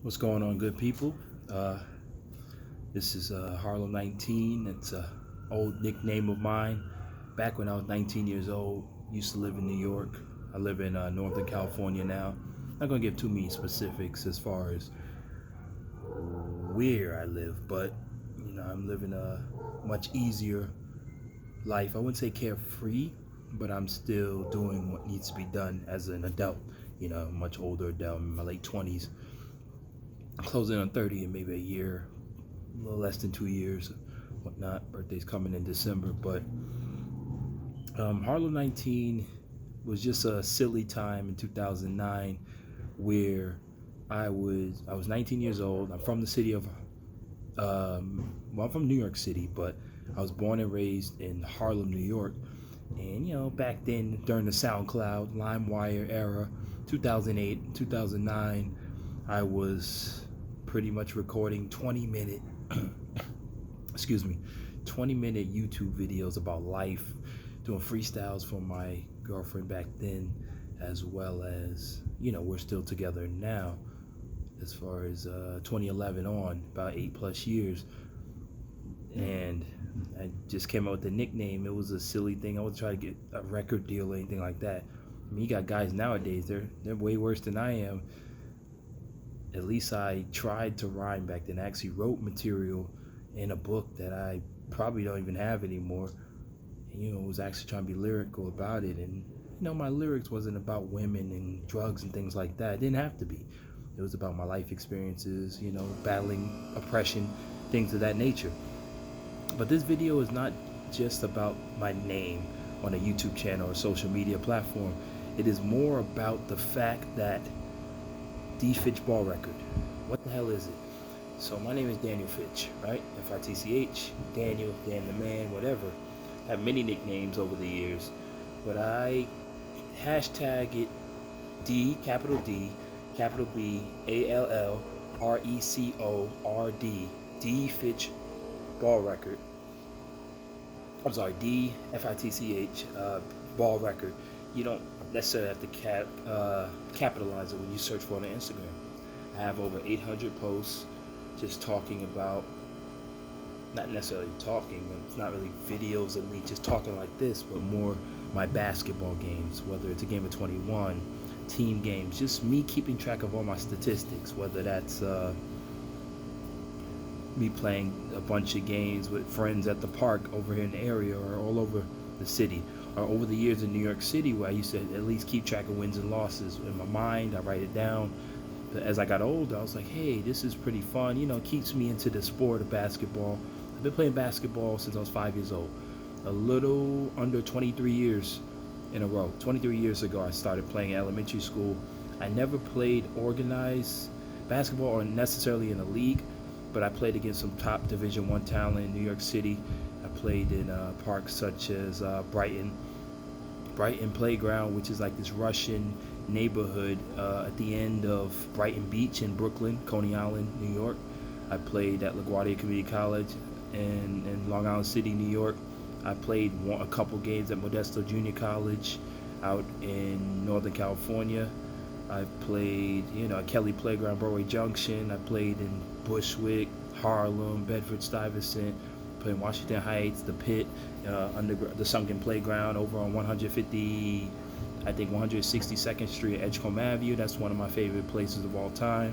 What's going on, good people? This is Harlem 19. It's a old nickname of mine. Back when I was 19 years old, used to live in New York. I live in Northern California now. Not gonna give too many specifics as far as where I live, but I'm living a much easier life. I wouldn't say carefree, but I'm still doing what needs to be done as an adult. Much older adult, in my late 20s. I'm closing on 30 in maybe a year, a little less than 2 years, whatnot. Birthday's coming in December, but Harlem 19 was just a silly time in 2009 where I was 19 years old. I'm from the city of I'm from New York City, but I was born and raised in Harlem, New York. And back then during the SoundCloud, LimeWire era, 2008, 2009, I was pretty much recording 20-minute excuse me 20-minute YouTube videos about life, doing freestyles for my girlfriend back then, as well as we're still together now as far as 2011 on, about 8+ years. And I just came up with the nickname. It was a silly thing. I wasn't trying to get a record deal or anything like that. I mean, you got guys nowadays, they're way worse than I am. At least I tried to rhyme back then. I actually wrote material in a book that I probably don't even have anymore. And, was actually trying to be lyrical about it. And, my lyrics wasn't about women and drugs and things like that. It didn't have to be. It was about my life experiences, battling oppression, things of that nature. But this video is not just about my name on a YouTube channel or social media platform. It is more about the fact that DFitch ball record. What the hell is it? So my name is Daniel Fitch, right? F-I-T-C-H, Daniel, Dan the Man, whatever. I have many nicknames over the years, but I hashtag it capital D, capital B, ALLRECORD, DFitch ball record. I'm sorry, DFITCH ball record. You don't necessarily have to capitalize it when you search for it on Instagram. I have over 800 posts just talking about, not necessarily talking, it's not really videos of me just talking like this, but more my basketball games, whether it's a game of 21, team games, just me keeping track of all my statistics, whether that's me playing a bunch of games with friends at the park over here in the area or all over the city, or over the years in New York City where I used to at least keep track of wins and losses in my mind. I write it down. But as I got older, I was like, hey, this is pretty fun. It keeps me into the sport of basketball. I've been playing basketball since I was 5 years old. A little under 23 years in a row. 23 years ago, I started playing elementary school. I never played organized basketball or necessarily in a league, but I played against some top Division I talent in New York City. I played in parks such as Brighton Playground, which is like this Russian neighborhood at the end of Brighton Beach in Brooklyn, Coney Island, New York. I played at LaGuardia Community College in Long Island City, New York. I played a couple games at Modesto Junior College out in Northern California. I played, at Kelly Playground, Broadway Junction. I played in Bushwick, Harlem, Bedford-Stuyvesant. Played in Washington Heights, the Pit, the Sunken Playground over on 162nd Street at Edgecombe Avenue. That's one of my favorite places of all time.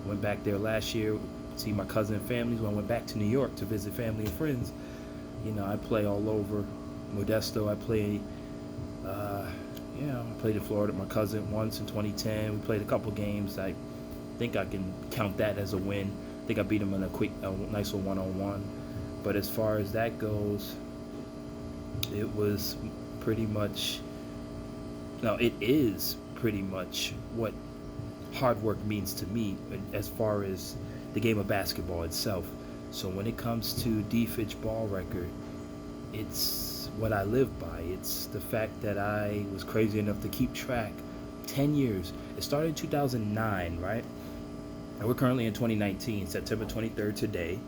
Went back there last year, see my cousin and families. When I went back to New York to visit family and friends, I play all over Modesto. I played in Florida with my cousin once in 2010. We played a couple games. I think I can count that as a win. I think I beat him in a nice little one-on-one. But as far as that goes, it was pretty much, no, it is pretty much what hard work means to me as far as the game of basketball itself. So when it comes to DFitch ball record, it's what I live by. It's the fact that I was crazy enough to keep track. 10 years. It started in 2009, right? And we're currently in 2019, September 23rd today.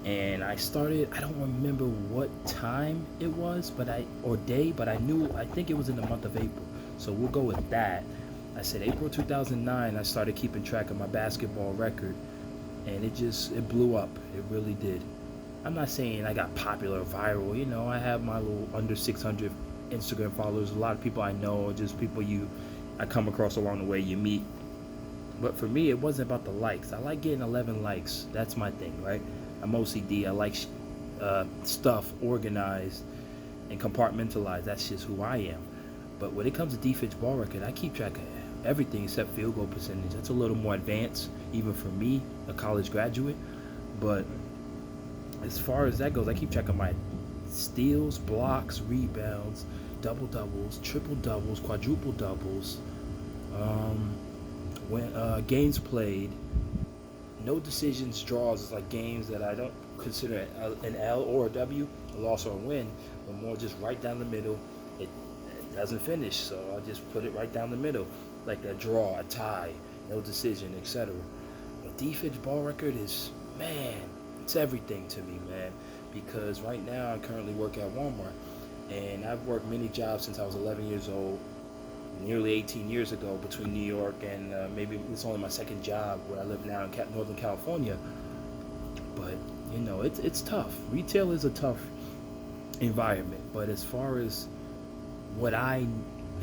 And I started, I don't remember what time it was, but I think it was in the month of April. So we'll go with that. I said April 2009, I started keeping track of my basketball record, and it blew up. It really did. I'm not saying I got popular or viral. I have my little under 600 Instagram followers. A lot of people I know, just people I come across along the way, you meet. But for me, it wasn't about the likes. I like getting 11 likes. That's my thing, right? I'm OCD. I like stuff organized and compartmentalized. That's just who I am. But when it comes to DFitch ball record, I keep track of everything except field goal percentage. That's a little more advanced, even for me, a college graduate. But as far as that goes, I keep track of my steals, blocks, rebounds, double doubles, triple doubles, quadruple doubles, games played, no decisions, draws. It's like games that I don't consider an L or a W, a loss or a win, but more just right down the middle. It doesn't finish, so I just put it right down the middle, like a draw, a tie, no decision, etc. But DFitch ball record is, man, it's everything to me, man, because right now I currently work at Walmart, and I've worked many jobs since I was 11 years old, nearly 18 years ago, between New York and maybe it's only my second job where I live now in Northern California. But it's tough. Retail is a tough environment, but as far as what I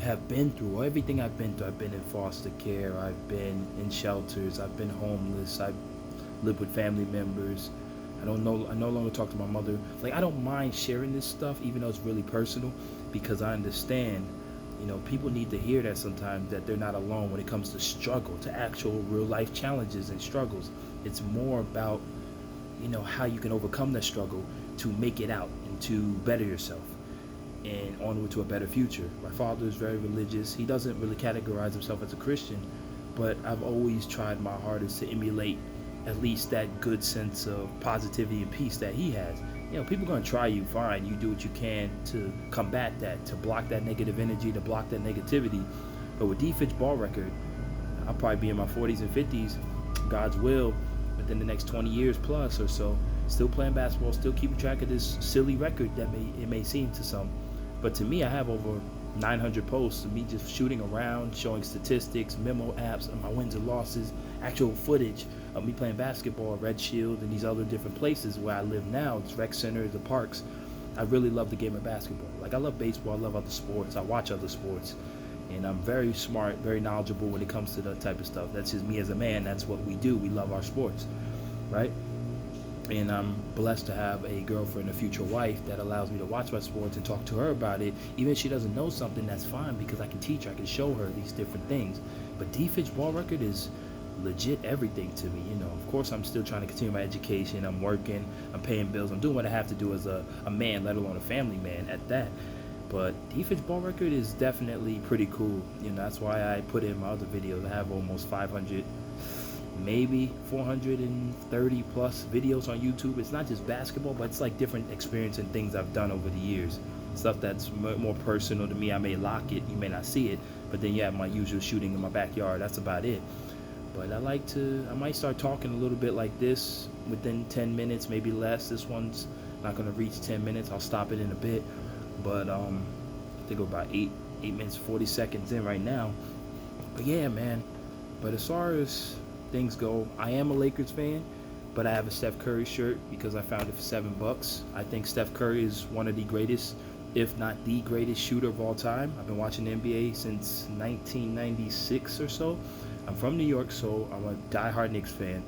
have been through, everything I've been through, I've been in foster care, I've been in shelters, I've been homeless, I've lived with family members. I no longer talk to my mother. Like, I don't mind sharing this stuff, even though it's really personal, because I understand, people need to hear that sometimes, that they're not alone when it comes to struggle, to actual real life challenges and struggles. It's more about, how you can overcome that struggle to make it out and to better yourself and onward to a better future. My father is very religious. He doesn't really categorize himself as a Christian, but I've always tried my hardest to emulate at least that good sense of positivity and peace that he has. People are going to try you, fine. You do what you can to combat that, to block that negative energy, to block that negativity. But with DFitch ball record, I'll probably be in my 40s and 50s, God's will, within the next 20 years plus or so, still playing basketball, still keeping track of this silly record that it may seem to some. But to me, I have over 900 posts of me just shooting around, showing statistics, memo apps of my wins and losses, actual footage of me playing basketball at Red Shield and these other different places where I live now. It's rec centers, the parks. I really love the game of basketball. Like, I love baseball, I love other sports, I watch other sports, and I'm very smart, very knowledgeable when it comes to that type of stuff. That's just me as a man. That's what we do. We love our sports, right? And I'm blessed to have a girlfriend, a future wife, that allows me to watch my sports and talk to her about it. Even if she doesn't know something, that's fine, because I can teach her, I can show her these different things. But DFitch ball record is legit everything to me. Of course, I'm still trying to continue my education. I'm working, I'm paying bills, I'm doing what I have to do as a man, let alone a family man at that. But DFitch ball record is definitely pretty cool. That's why I put in my other videos. I have almost 500, maybe 430 plus videos on YouTube. It's not just basketball, but it's like different experience and things I've done over the years. Stuff that's more personal to me. I may lock it, you may not see it, but then you have my usual shooting in my backyard. That's about it. But I might start talking a little bit like this within 10 minutes, maybe less. This one's not going to reach 10 minutes. I'll stop it in a bit. But I think we're about 8 minutes 40 seconds in right now. But yeah, man. But as far as things go, I am a Lakers fan, but I have a Steph Curry shirt because I found it for $7. I think Steph Curry is one of the greatest, if not the greatest shooter of all time. I've been watching the NBA since 1996 or so. I'm from New York, so I'm a diehard Knicks fan.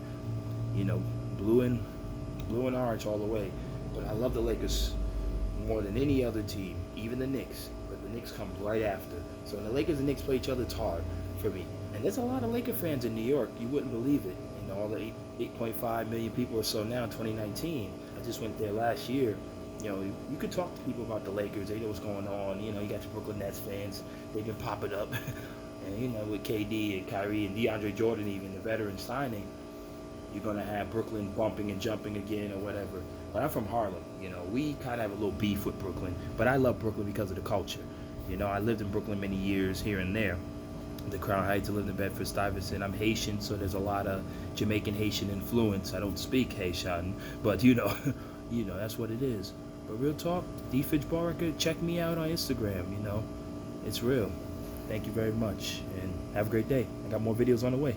Blue and orange all the way. But I love the Lakers more than any other team, even the Knicks. But the Knicks come right after. So when the Lakers and Knicks play each other, it's hard for me. And there's a lot of Laker fans in New York. You wouldn't believe it. All the 8.5 million people or so now in 2019. I just went there last year. You could talk to people about the Lakers. They know what's going on. You got your Brooklyn Nets fans. They've been popping up. And, with KD and Kyrie and DeAndre Jordan, even the veteran signing, you're going to have Brooklyn bumping and jumping again or whatever. But I'm from Harlem. We kind of have a little beef with Brooklyn. But I love Brooklyn because of the culture. I lived in Brooklyn many years here and there. The Crown Heights, I lived in Bedford-Stuyvesant. I'm Haitian, so there's a lot of Jamaican Haitian influence. I don't speak Haitian, but that's what it is. But real talk, DFitch ball record, check me out on Instagram. It's real. Thank you very much. And Have a great day. I got more videos on the way.